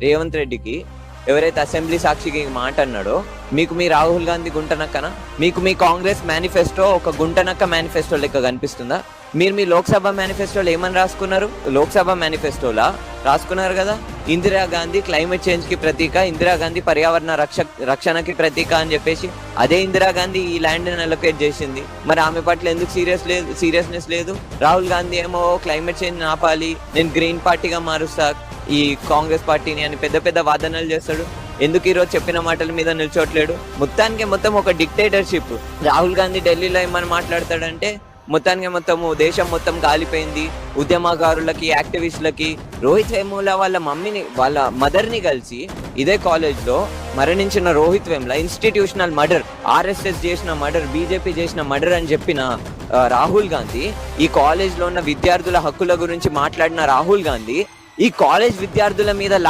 రేవంత్ రెడ్డికి ఎవరైతే అసెంబ్లీ సాక్షికి మాట అన్నాడో, మీకు మీ రాహుల్ గాంధీ గుంటనక్కన, మీకు మీ కాంగ్రెస్ మేనిఫెస్టో ఒక గుంటనక్క మేనిఫెస్టో లెక్క కనిపిస్తుందా? మీరు మీ లోక్సభ మేనిఫెస్టోలో ఏమని రాసుకున్నారు? లోక్సభ మేనిఫెస్టోలా రాసుకున్నారు కదా, ఇందిరాగాంధీ క్లైమేట్ చేంజ్ కి ప్రతీక, ఇందిరాగాంధీ పర్యావరణ రక్షణకి ప్రతీక అని చెప్పేసి. అదే ఇందిరాగాంధీ ఈ ల్యాండ్ అలొకేట్ చేసింది. మరి ఆమె పట్ల ఎందుకు సీరియస్నెస్ లేదు? రాహుల్ గాంధీ ఏమో క్లైమేట్ చేంజ్ ఆపాలి, నేను గ్రీన్ పార్టీగా మారుస్తా ఈ కాంగ్రెస్ పార్టీని అని పెద్ద పెద్ద వాదనలు చేస్తాడు. ఎందుకు ఈరోజు చెప్పిన మాటల మీద నిల్చోట్లేడు? మొత్తం ఒక డిక్టేటర్షిప్. రాహుల్ గాంధీ ఢిల్లీలో ఏమని మాట్లాడతాడంటే, మొత్తం దేశం మొత్తం కాలిపోయింది, ఉద్యమకారులకి, యాక్టివిస్టులకి. రోహిత్ వేముల వాళ్ళ మదర్ని కలిసి ఇదే కాలేజ్ లో మరణించిన Rohit Vemula institutional murder, RSS చేసిన మర్డర్, బీజేపీ చేసిన మర్డర్ అని చెప్పిన రాహుల్ గాంధీ, ఈ కాలేజ్ లో ఉన్న విద్యార్థుల హక్కుల గురించి మాట్లాడిన రాహుల్ గాంధీ ఈ కాలేజ్ విద్యార్థుల మీద